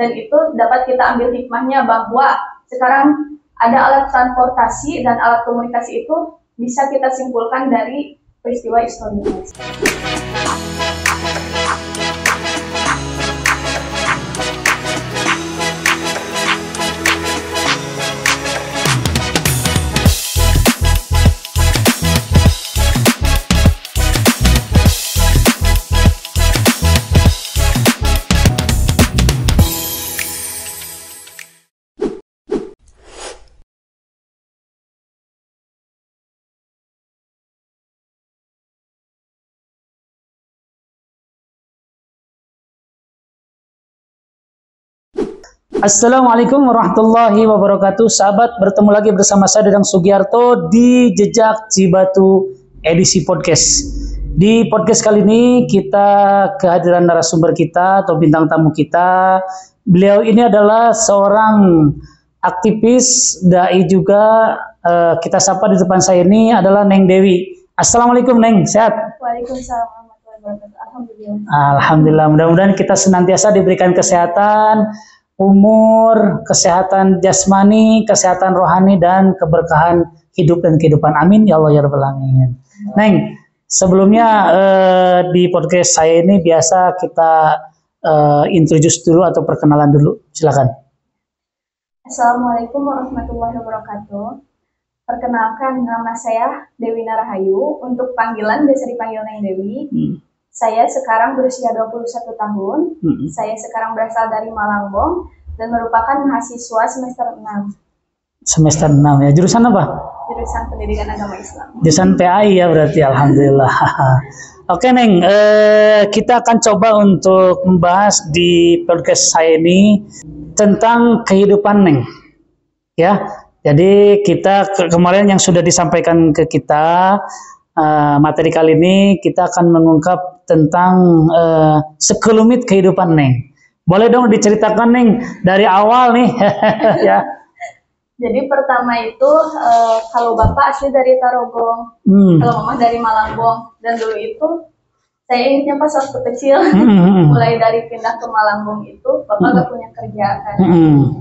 Dan itu dapat kita ambil hikmahnya bahwa sekarang ada alat transportasi dan alat komunikasi itu bisa kita simpulkan dari peristiwa historis. Assalamualaikum warahmatullahi wabarakatuh. Sahabat, bertemu lagi bersama saya Dadang Sugiarto di Jejak Cibatu edisi podcast. Di podcast kali ini kita kehadiran narasumber kita atau bintang tamu kita. Beliau ini adalah seorang aktivis, dai juga. Kita sapa di depan saya ini adalah Neng Dewi. Assalamualaikum Neng, sehat? Waalaikumsalam warahmatullahi wabarakatuh. Alhamdulillah. Alhamdulillah, mudah-mudahan kita senantiasa diberikan kesehatan, umur, kesehatan jasmani, kesehatan rohani, dan keberkahan hidup dan kehidupan. Amin ya Allah ya Rabbal Alamin. Neng, sebelumnya di podcast saya ini biasa kita introduce dulu atau perkenalan dulu. Silakan. Assalamualaikum warahmatullahi wabarakatuh. Perkenalkan, nama saya Dewi Narahayu. Untuk panggilan biasa dipanggil Neng Dewi. Saya sekarang berusia 21 tahun. Saya sekarang berasal dari Malangbong dan merupakan mahasiswa semester 6. Semester 6 ya. Jurusan apa? Jurusan Pendidikan Agama Islam. Jurusan PAI ya berarti, alhamdulillah. Oke Neng, kita akan coba untuk membahas di podcast saya ini tentang kehidupan Neng. Ya. Jadi kita kemarin yang sudah disampaikan ke kita, materi kali ini kita akan mengungkap tentang sekelumit kehidupan Neng. Boleh dong diceritakan Neng dari awal nih. Ya. Jadi pertama itu kalau Bapak asli dari Tarogong, kalau Mama dari Malangbong, dan dulu itu saya ingatnya pas waktu kecil, mulai dari pindah ke Malangbong itu Bapak gak punya kerjaan,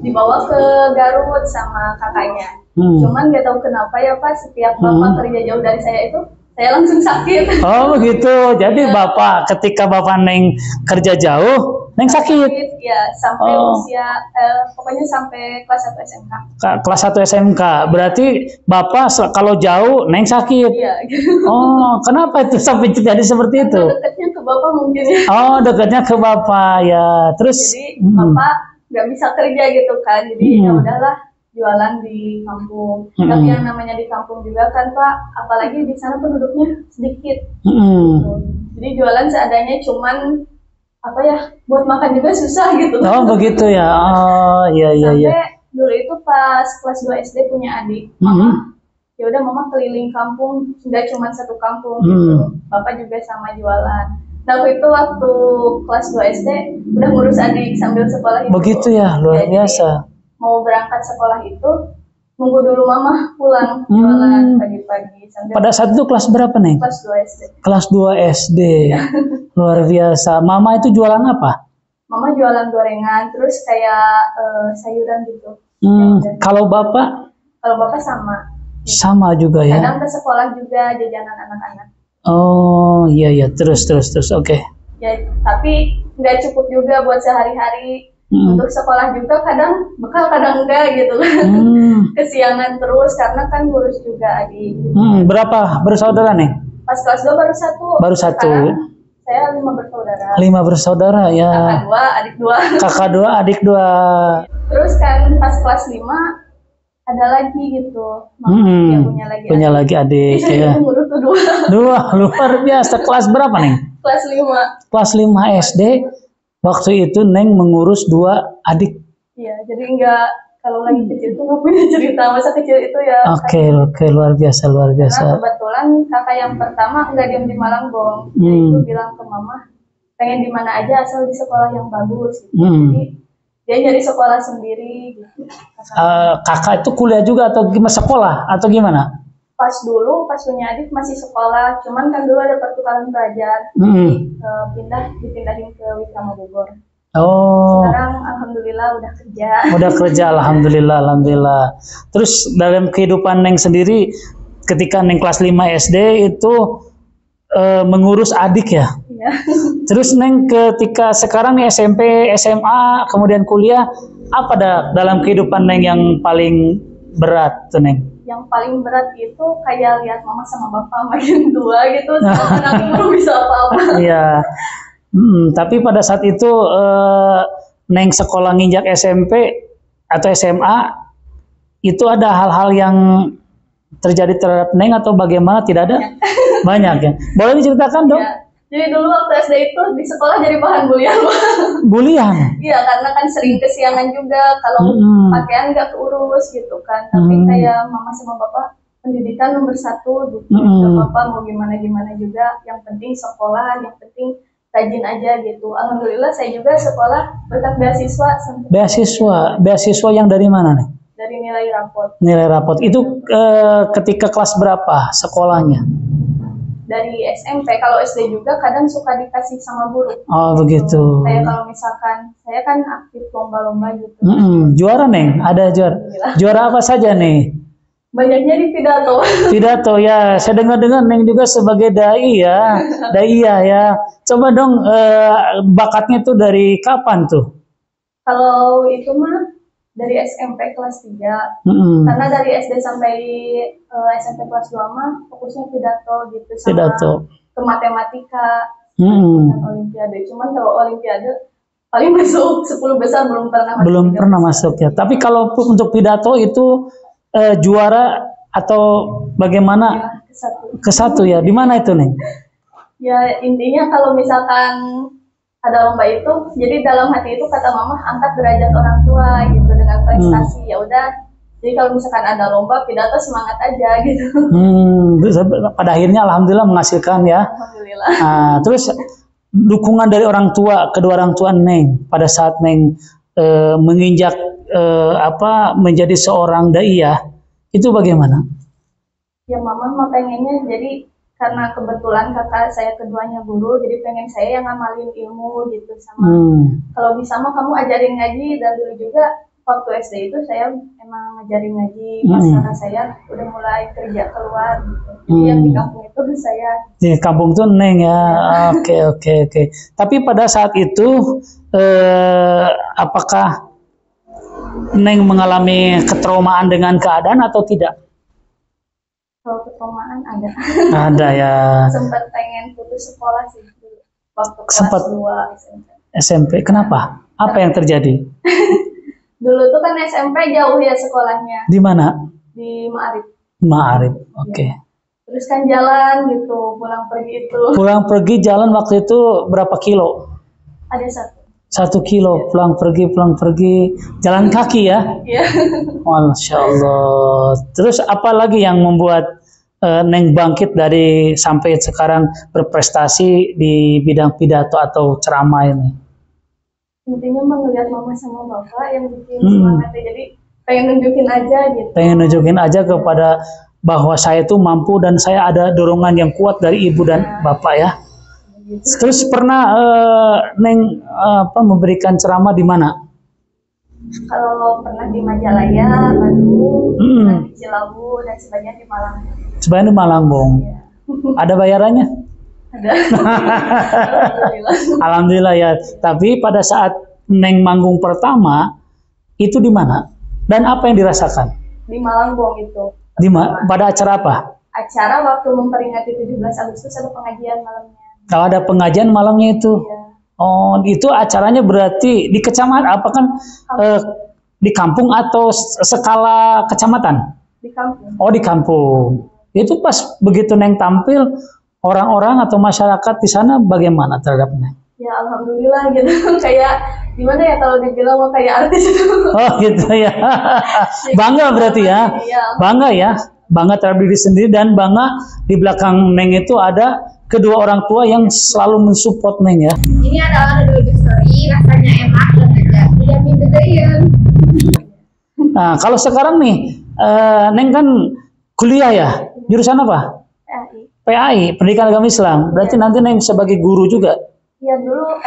dibawa ke Garut sama kakaknya. Cuman gak tahu kenapa ya Pak, setiap Bapak kerja jauh dari saya itu saya langsung sakit. Oh begitu. Jadi Bapak ketika Bapak Neng kerja jauh, Neng sakit. Ya, sampai usia pokoknya sampai kelas 1 SMK. Kelas 1 SMK. Berarti Bapak kalau jauh Neng sakit. Iya. Oh, kenapa itu sampai jadi seperti itu? Dekatnya ke Bapak mungkin ya. Oh, dekatnya ke Bapak ya. Terus jadi Bapak nggak bisa kerja gitu kan. Jadi ya udahlah jualan di kampung. Tapi yang namanya di kampung juga kan Pak, apalagi di sana penduduknya sedikit. Jadi jualan seadanya, cuman apa ya, buat makan juga susah gitu. Oh begitu ya. Oh iya iya. Sampai dulu itu pas kelas 2 SD punya adik. Ya udah Mama keliling kampung, nggak cuma satu kampung gitu. Bapak juga sama jualan. Nah itu waktu kelas 2 SD udah ngurus adik sambil sekolah itu. Begitu ya, luar biasa. Mau berangkat sekolah itu nunggu dulu Mama pulang jualan pagi-pagi. Pada saat itu kelas berapa Neng? Kelas 2 SD. Kelas 2 SD. Luar biasa. Mama itu jualan apa? Mama jualan gorengan, terus kayak sayuran gitu. Kalau Bapak? Kalau Bapak sama. Sama juga ya. Kadang ke sekolah juga jajanan anak-anak. Oh iya iya, terus oke. Ya tapi nggak cukup juga buat sehari-hari. Untuk sekolah juga kadang bekal kadang enggak gitu kan. Kesiangan terus karena kan ngurus juga adik. Berapa bersaudara nih? Pas kelas 2 baru satu. Baru satu. Saya 5 bersaudara. 5 bersaudara ya. Kakak 2, adik 2. Kakak 2, adik 2. Terus kan pas kelas 5 ada lagi gitu. Yang punya lagi adik. Ya. Ngurus tuh 2. Luar biasa. Kelas berapa Neng? Kelas 5. Kelas 5 SD. Waktu itu Neng mengurus 2 adik. Iya, jadi kalau lagi kecil itu nggak punya cerita masa kecil itu ya. Oke, luar biasa. Karena kebetulan kakak yang pertama nggak diam di Malangbong, dia itu bilang ke Mama pengen di mana aja asal di sekolah yang bagus. Gitu. Jadi dia nyari sekolah sendiri. Gitu. Kakak itu kuliah juga atau gimana, sekolah atau gimana? Pas punya adik masih sekolah, cuman kan dulu ada pertukaran pelajar, dipindahin ke Witama Bogor. Oh. Sekarang alhamdulillah alhamdulillah udah kerja. Udah kerja, alhamdulillah, alhamdulillah. Terus dalam kehidupan Neng sendiri, ketika Neng kelas 5 SD itu mengurus adik ya. Iya. Terus Neng ketika sekarang nih SMP, SMA, kemudian kuliah, apa dalam kehidupan Neng yang paling berat tuh Neng? Yang paling berat itu kayak lihat mama sama bapak makin tua gitu, sama anaknya belum bisa apa-apa. Iya. Tapi pada saat itu Neng sekolah nginjak SMP atau SMA, itu ada hal-hal yang terjadi terhadap Neng atau bagaimana? Tidak ada? Banyak ya. Boleh diceritakan dong? Ya. Jadi dulu waktu SD itu di sekolah jadi bahan bulian. Bulian? Iya, karena kan sering kesiangan juga kalau pakaian nggak keurus gitu kan. Tapi kayak mama sama bapak pendidikan nomor 1 gitu. Gak apa-apa mau gimana-gimana juga. Yang penting sekolah, yang penting rajin aja gitu. Alhamdulillah saya juga sekolah berkat beasiswa. Beasiswa yang dari mana nih? Dari nilai rapot. Nilai rapot. Itu ketika kelas berapa sekolahnya? Dari SMP, kalau SD juga kadang suka dikasih sama guru. Oh begitu. Kayak kalau misalkan saya kan aktif lomba-lomba gitu. Juara Neng, ada juara. Juara apa saja nih? Banyaknya di pidato. Pidato ya, saya dengar-dengar Neng juga sebagai dai ya, ya. Coba dong bakatnya tuh dari kapan tuh? Kalau itu mah dari SMP kelas 3. Karena dari SD sampai SMP kelas 2 mah fokusnya pidato gitu sama ke matematika. Olimpiade. Cuman kalau olimpiade paling masuk 10 besar belum pernah masuk. Belum pernah masuk ya. Tapi kalau untuk pidato itu juara atau bagaimana? Ke-1 ya. Di mana itu Neng? Ya intinya kalau misalkan ada lomba itu, jadi dalam hati itu kata mama angkat derajat orang tua gitu dengan prestasi. Ya udah, jadi kalau misalkan ada lomba pidato semangat aja gitu. Pada akhirnya alhamdulillah menghasilkan ya. Alhamdulillah. Nah, terus dukungan dari orang tua, kedua orang tua Neng pada saat Neng menginjak menjadi seorang daiyah itu bagaimana? Ya mama mah pengennya jadi karena kebetulan kakak saya keduanya guru, jadi pengen saya yang ngamalin ilmu gitu sama. Kalau bisa mah kamu ajarin ngaji, dan dulu juga waktu SD itu saya emang ngajarin ngaji. Pas kakak saya udah mulai kerja keluar gitu. Jadi yang di kampung itu saya. Di kampung tuh Neng ya. Oke. Tapi pada saat itu apakah Neng mengalami ketraumaan dengan keadaan atau tidak? Kalau ketraumaan ada. Ada ya. Sempat pengen putus sekolah sih dulu. Waktu Sempat kelas 2 SMP. Kenapa? Apa yang terjadi? Dulu tuh kan SMP jauh ya sekolahnya. Di mana? Di Ma'arif. Ma'arif. Oke. Terus kan jalan gitu, pulang pergi itu. Pulang pergi jalan waktu itu berapa kilo? Ada 1 kilo, pulang pergi, jalan kaki ya? Iya. Masya Allah. Terus apa lagi yang membuat Neng bangkit dari sampai sekarang berprestasi di bidang pidato atau ceramah ini? Intinya melihat mama sama bapak yang bikin semangatnya, jadi pengen nunjukin aja gitu. Pengen nunjukin aja kepada bahwa saya tuh mampu dan saya ada dorongan yang kuat dari ibu dan bapak ya. Terus pernah Neng memberikan ceramah di mana? Kalau pernah di Majalaya, Bandung, di Cilabu, dan sebagian di Malang. Sebagian di Malang, Bung. Ya. Ada bayarannya? Ada. Alhamdulillah ya. Tapi pada saat Neng manggung pertama itu di mana? Dan apa yang dirasakan? Di Malang, Bung itu. Pada acara apa? Acara waktu memperingati 17 Agustus ada pengajian malamnya. Kalau ada pengajian malamnya itu, oh itu acaranya berarti di kecamatan apa kan? Di kampung atau skala kecamatan? Di kampung. Oh di kampung. Itu pas begitu Neng tampil, orang-orang atau masyarakat di sana bagaimana terhadap Neng? Ya alhamdulillah gitu, kayak gimana ya kalau dibilang mau kayak artis itu. Oh gitu ya, bangga berarti ya, bangga ya, bangga terhadap diri sendiri dan bangga di belakang Neng itu ada kedua orang tua yang selalu mensupport Neng ya. Ini adalah Dodo Story, rasanya enak dan lega. Tidak minum. Nah kalau sekarang nih, Neng kan kuliah ya, jurusan apa? PAI. PAI, Pendidikan Agama Islam. Berarti nanti Neng sebagai guru juga. Iya dulu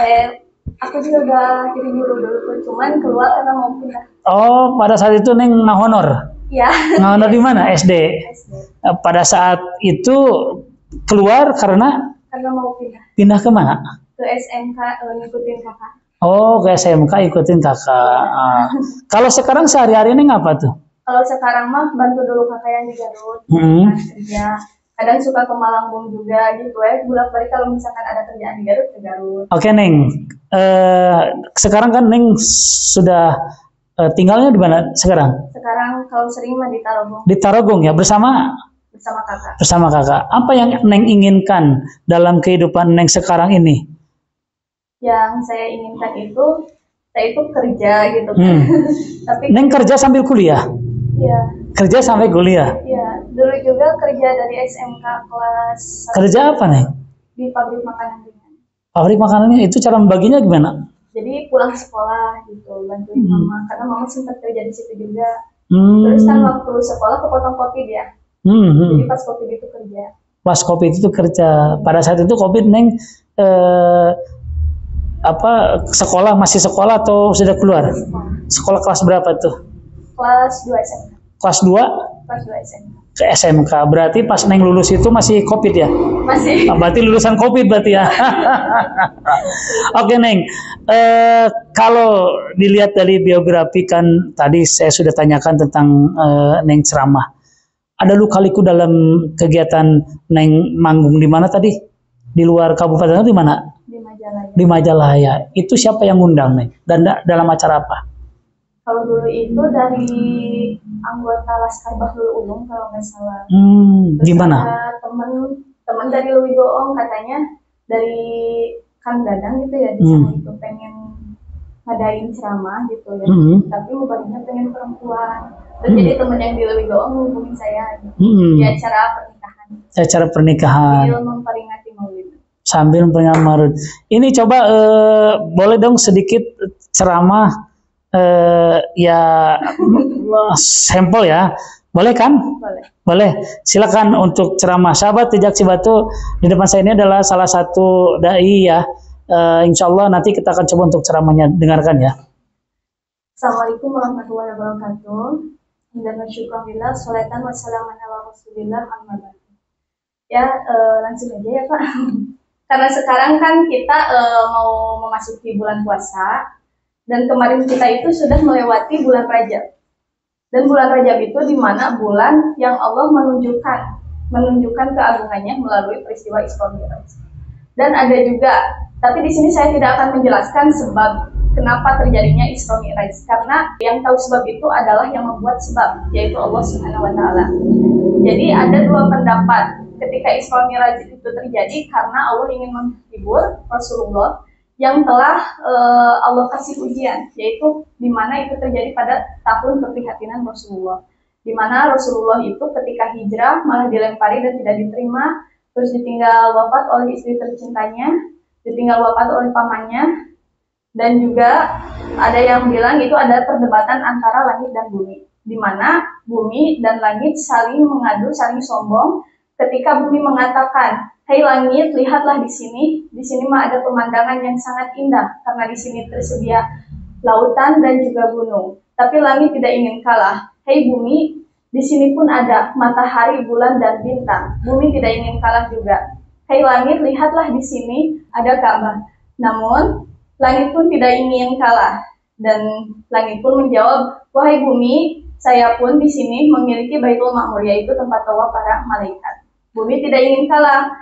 Aku juga udah jadi guru dulu, cuman keluar karena mau pindah. Oh, pada saat itu Neng ngahonor. Ya. Ngahonor di mana? SD. SD. Pada saat itu keluar karena Mau pindah. Pindah ke mana? Ke SMK, ngikutin kakak. Oh, ke SMK ikutin kakak. Kalau sekarang sehari-hari ini ngapa tuh? Kalau sekarang mah bantu dulu kakak yang di Garut, kerja. Kadang suka ke Malangbong juga gitu ya. Bolak-balik kalau misalkan ada kerjaan di Garut, ke Garut. Oke, Neng. Sekarang kan Neng sudah tinggalnya di mana sekarang? Sekarang kalau sering mah di Tarogong. Di Tarogong ya, bersama kakak. Bersama kakak. Apa yang Neng inginkan dalam kehidupan Neng sekarang ini? Yang saya inginkan itu, saya itu kerja gitu kan. Tapi Neng kerja sambil kuliah? Iya. Kerja sampai kuliah? Iya. Dulu juga kerja dari SMK kelas 1. Kerja apa, Neng? Di pabrik makanan ringan. Pabrik makanannya itu cara membaginya gimana? Jadi pulang sekolah gitu, bantuin mama. Karena mama sempat kerja di situ juga. Terus kan waktu sekolah kepotong COVID ya. Jadi pas COVID itu kerja. Pas COVID itu kerja. Pada saat itu COVID Neng masih sekolah atau sudah keluar? Sekolah kelas berapa tuh? Kelas 2 SMK. Kelas 2? Kelas 2 SMK. Ke SMK. Berarti pas Neng lulus itu masih COVID ya? Masih. Berarti lulusan COVID berarti ya. Oke, Neng. Kalau dilihat dari biografi kan tadi saya sudah tanyakan tentang Neng ceramah. Ada luka-liku dalam kegiatan Neng manggung di mana tadi? Di luar kabupaten di mana? Di Majalaya. Di Majalaya. Itu siapa yang ngundang, Neng? Dan dalam acara apa? Kalau dulu itu dari anggota Laskar Bahlul Ulum kalau nggak salah. Gimana? Teman dari Lewi Goong katanya dari Kang Dadang gitu ya di sana itu pengen ngadain ceramah gitu ya. Tapi mubarinya pengen perempuan. Terus jadi temen yang di Lewi Goong hubungin saya gitu. Di acara pernikahan. Acara pernikahan. Sambil memperingati Maulid. Sambil memperingati Maulid. Ini coba boleh dong sedikit ceramah ya sampel ya. Boleh kan? Boleh. Silakan untuk ceramah. Sahabat Jejak Cibatu, di depan saya ini adalah salah satu dai ya. Insya Allah nanti kita akan coba untuk ceramahnya, dengarkan ya. Assalamualaikum warahmatullahi wabarakatuh. Dan syukurillah, sholatan wassalamu ala rasulillah amma ba'du. Ya, langsung aja ya Pak. Karena sekarang kan kita mau memasuki bulan puasa. Dan kemarin kita itu sudah melewati bulan Rajab. Dan bulan Rajab itu di mana bulan yang Allah menunjukkan keagungannya melalui peristiwa Isra Mi'raj. Dan ada juga, tapi di sini saya tidak akan menjelaskan sebab kenapa terjadinya Isra Mi'raj, karena yang tahu sebab itu adalah yang membuat sebab, yaitu Allah Subhanahu wa taala. Jadi ada dua pendapat ketika Isra Mi'raj itu terjadi karena Allah ingin menghibur Rasulullah yang telah Allah kasih ujian, yaitu di mana itu terjadi pada tahun keprihatinan Rasulullah, di mana Rasulullah itu ketika hijrah malah dilempari dan tidak diterima, terus ditinggal wafat oleh istri tercintanya, ditinggal wafat oleh pamannya, dan juga ada yang bilang itu ada perdebatan antara langit dan bumi, di mana bumi dan langit saling mengadu, saling sombong, ketika bumi mengatakan, "Hai langit, lihatlah di sini mah ada pemandangan yang sangat indah karena di sini tersedia lautan dan juga gunung." Tapi langit tidak ingin kalah. "Hai bumi, di sini pun ada matahari, bulan dan bintang." Bumi tidak ingin kalah juga. "Hai langit, lihatlah di sini ada Ka'bah." Namun langit pun tidak ingin kalah dan langit pun menjawab, "Wahai bumi, saya pun di sini memiliki Baitul Ma'mur, yaitu tempat tawaf para malaikat." Bumi tidak ingin kalah.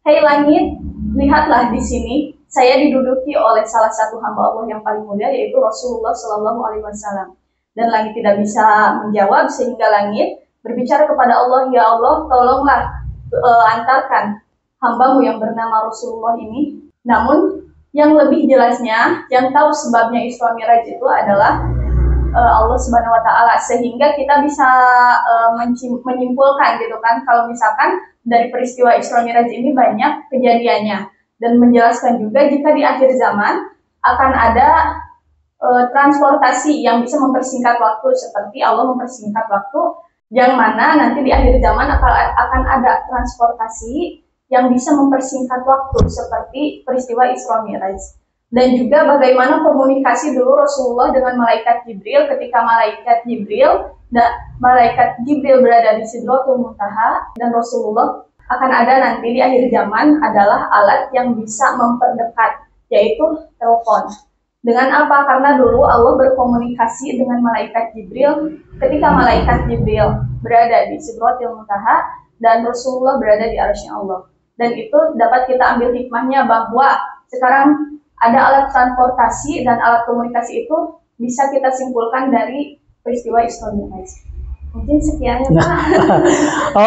"Hei langit, lihatlah di sini, saya diduduki oleh salah satu hamba Allah yang paling mulia, yaitu Rasulullah Shallallahu Alaihi Wasallam." Dan langit tidak bisa menjawab sehingga langit berbicara kepada Allah, "Ya Allah, tolonglah antarkan hambamu yang bernama Rasulullah ini." Namun yang lebih jelasnya, yang tahu sebabnya Isra Mi'raj itu adalah Allah Subhanahu Wa Taala, sehingga kita bisa menyimpulkan gitu kan, kalau misalkan dari peristiwa Isra Mi'raj ini banyak kejadiannya, dan menjelaskan juga jika di akhir zaman akan ada transportasi yang bisa mempersingkat waktu, seperti Allah mempersingkat waktu, yang mana nanti di akhir zaman akan ada transportasi yang bisa mempersingkat waktu seperti peristiwa Isra Mi'raj. Dan juga bagaimana komunikasi dulu Rasulullah dengan malaikat Jibril ketika malaikat Jibril berada di Sidratul Muntaha, dan Rasulullah akan ada nanti di akhir zaman adalah alat yang bisa memperdekat, yaitu telepon. Dengan apa? Karena dulu Allah berkomunikasi dengan malaikat Jibril ketika malaikat Jibril berada di Sidratul Muntaha dan Rasulullah berada di arsy-Nya Allah. Dan itu dapat kita ambil hikmahnya bahwa sekarang ada alat transportasi dan alat komunikasi itu bisa kita simpulkan dari peristiwa historis. Mungkin sekian ya Pak.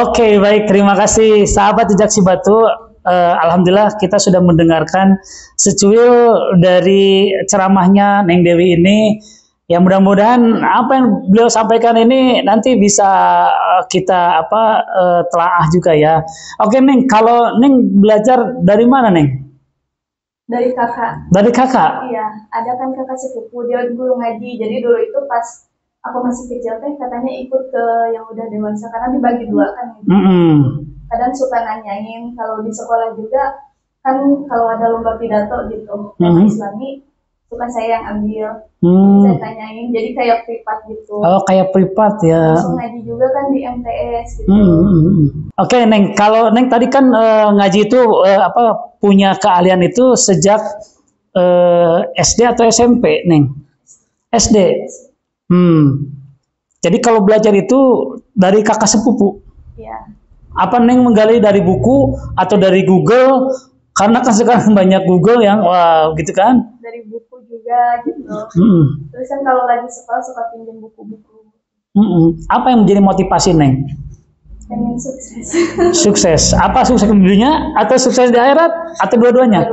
Oke, baik, terima kasih sahabat Jejak Si Batu. Alhamdulillah kita sudah mendengarkan secuil dari ceramahnya Neng Dewi ini. Ya mudah-mudahan apa yang beliau sampaikan ini nanti bisa kita telaah juga ya. Oke Neng, kalau Neng belajar dari mana Neng? Dari kakak. Dari kakak? Iya, ada kan kakak sepupu, dia guru ngaji. Jadi dulu itu pas aku masih kecil teh katanya ikut ke yang udah dewasa karena dibagi dua kan. Kadang suka nanyain kalau di sekolah juga kan kalau ada lomba pidato gitu, Islami suka saya yang ambil. Saya tanyain, jadi kayak privat gitu. Oh, kayak privat ya. Langsung ngaji juga kan di MTS gitu. Oke, Neng, kalau Neng tadi kan ngaji itu punya keahlian itu sejak SD atau SMP, Neng? SD. Jadi kalau belajar itu dari kakak sepupu. Iya. Apa Neng menggali dari buku atau dari Google? Karena kan sekarang banyak Google yang gitu kan? Dari buku juga gitu. Terus kan kalau lagi sekolah suka pinjam buku-buku. Apa yang menjadi motivasi Neng? Pengen sukses. Sukses. Apa sukses di dunia atau sukses di akhirat atau dua-duanya?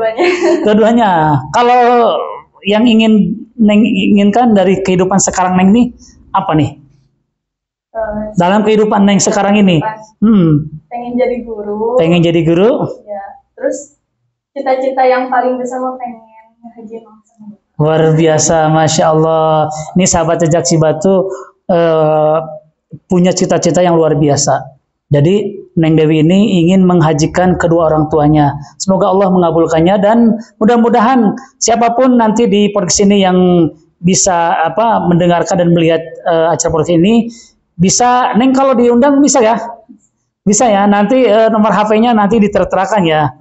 Dua-duanya. Kalau yang Neng inginkan dari kehidupan sekarang Neng nih apa nih? Dalam kehidupan Neng sekarang ini. Pengen jadi guru. Pengen jadi guru? Ya. Terus cita-cita yang paling besar mau pengen ngehaji langsung. Luar biasa, Masya Allah. Ini sahabat Jejak Si Batu punya cita-cita yang luar biasa. Jadi Neng Dewi ini ingin menghajikan kedua orang tuanya. Semoga Allah mengabulkannya dan mudah-mudahan siapapun nanti di podcast ini yang bisa mendengarkan dan melihat acara podcast ini bisa, Neng kalau diundang bisa ya? Bisa ya, nanti nomor HP-nya nanti diterterakan ya.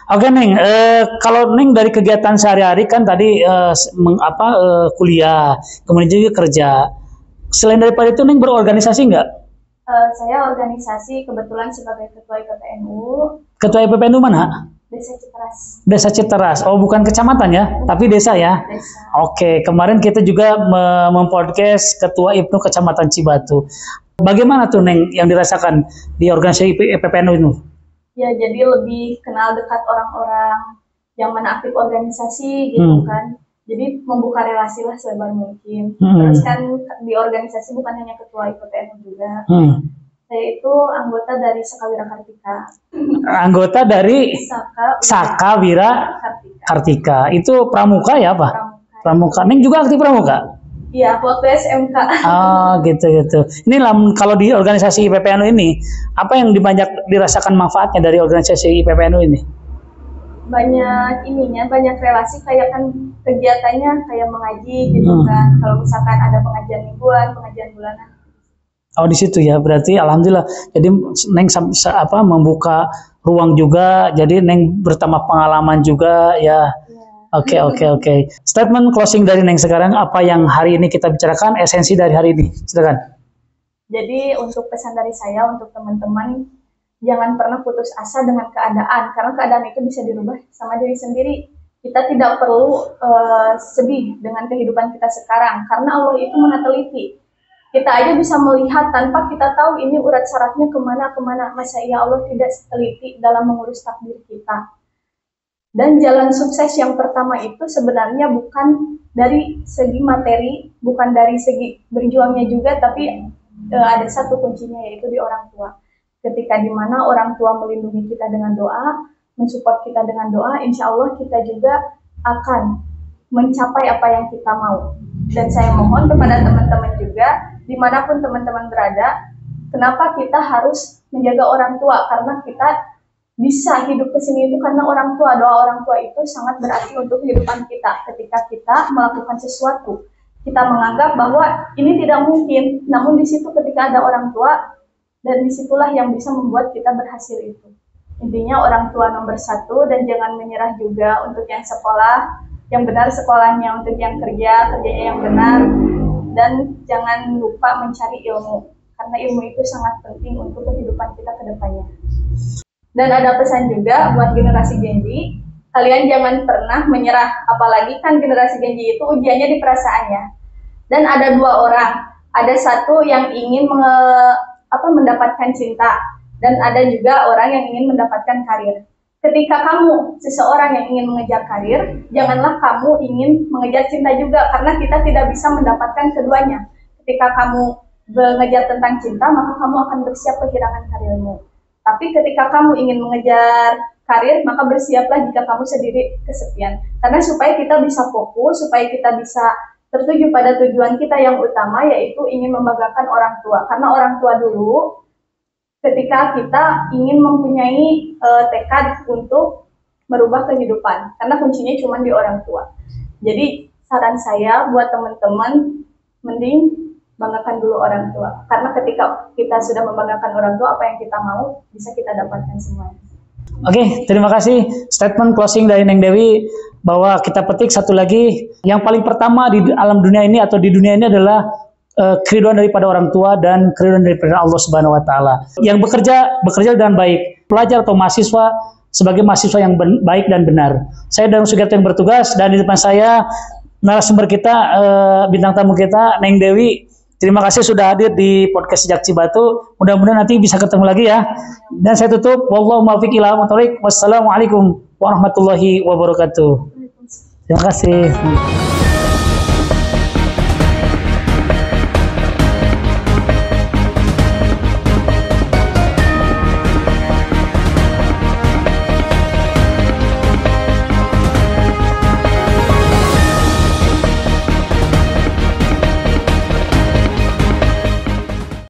Oke Neng, kalau Neng dari kegiatan sehari-hari kan tadi kuliah, kemudian juga kerja. Selain daripada itu Neng berorganisasi nggak? Saya organisasi kebetulan sebagai ketua IPPNU. Ketua IPPNU mana? Desa Citeras. Desa Citeras. Oh, bukan kecamatan ya, tapi desa ya. Desa. Oke, kemarin kita juga mempodcast ketua IPNU Kecamatan Cibatu. Bagaimana tuh Neng yang dirasakan di organisasi IPPNU itu? Ya, jadi lebih kenal dekat orang-orang yang mana aktif organisasi gitu kan. Jadi membuka relasi lah selebar mungkin. Terus kan di organisasi bukan hanya ketua IPPNU juga. Saya itu anggota dari Saka Wira Kartika. Anggota dari Saka Wira Kartika. Itu pramuka ya Pak? Pramuka. Neng juga aktif pramuka? Iya, waktu SMK. Oh, gitu. Ini kalau di organisasi IPPNU ini, apa yang banyak dirasakan manfaatnya dari organisasi IPPNU ini? Banyak banyak relasi, kayak kan kegiatannya kayak mengaji gitu kan. Kalau misalkan ada pengajian mingguan, pengajian bulanan. Oh, di situ ya. Berarti alhamdulillah. Jadi Neng membuka ruang juga. Jadi Neng bertambah pengalaman juga ya. Oke. Statement closing dari Neng sekarang, apa yang hari ini kita bicarakan, esensi dari hari ini. Silakan. Jadi untuk pesan dari saya untuk teman-teman, jangan pernah putus asa dengan keadaan, karena keadaan itu bisa dirubah sama diri sendiri. Kita tidak perlu sedih dengan kehidupan kita sekarang, karena Allah itu Maha Teliti. Kita aja bisa melihat tanpa kita tahu ini urat syaratnya kemana. Masa iya Allah tidak teliti dalam mengurus takdir kita. Dan jalan sukses yang pertama itu sebenarnya bukan dari segi materi, bukan dari segi berjuangnya juga, tapi ada satu kuncinya, yaitu di orang tua. Ketika dimana orang tua melindungi kita dengan doa, mensupport kita dengan doa, insya Allah kita juga akan mencapai apa yang kita mau. Dan saya mohon kepada teman-teman juga, dimanapun teman-teman berada, kenapa kita harus menjaga orang tua? Karena kita bisa hidup ke sini itu karena orang tua. Doa orang tua itu sangat berarti untuk kehidupan kita. Ketika kita melakukan sesuatu, kita menganggap bahwa ini tidak mungkin, namun di situ ketika ada orang tua, dan disitulah yang bisa membuat kita berhasil itu. Intinya orang tua nomor satu, dan jangan menyerah juga untuk yang sekolah, yang benar sekolahnya, untuk yang kerja, kerjanya yang benar, dan jangan lupa mencari ilmu, karena ilmu itu sangat penting untuk kehidupan kita ke depannya. Dan ada pesan juga buat generasi Gen Z, kalian jangan pernah menyerah, apalagi kan generasi Gen Z itu ujiannya di perasaannya. Dan ada dua orang, ada satu yang ingin mendapatkan cinta, dan ada juga orang yang ingin mendapatkan karir. Ketika kamu seseorang yang ingin mengejar karir, janganlah kamu ingin mengejar cinta juga, karena kita tidak bisa mendapatkan keduanya. Ketika kamu mengejar tentang cinta, maka kamu akan bersiap kehilangan karirmu. Tapi ketika kamu ingin mengejar karir, maka bersiaplah jika kamu sendiri kesepian. Karena supaya kita bisa fokus, supaya kita bisa tertuju pada tujuan kita yang utama, yaitu ingin membanggakan orang tua. Karena orang tua dulu, ketika kita ingin mempunyai tekad untuk merubah kehidupan. Karena kuncinya cuma di orang tua. Jadi saran saya buat teman-teman, mending banggakan dulu orang tua. Karena ketika kita sudah membanggakan orang tua, apa yang kita mau bisa kita dapatkan semuanya. Oke, terima kasih statement closing dari Neng Dewi, bahwa kita petik satu lagi, yang paling pertama di alam dunia ini atau di dunia ini adalah keriduan daripada orang tua dan keriduan daripada Allah Subhanahu wa taala. Yang bekerja dengan baik, pelajar atau mahasiswa sebagai mahasiswa yang baik dan benar. Saya Danung Sugiarto yang bertugas, dan di depan saya narasumber kita, bintang tamu kita Neng Dewi. Terima kasih sudah hadir di podcast Sejak Cibatu. Mudah-mudahan nanti bisa ketemu lagi ya. Dan saya tutup, wallahu muwaffiq ila aqwamit thoriq. Wassalamualaikum warahmatullahi wabarakatuh. Terima kasih.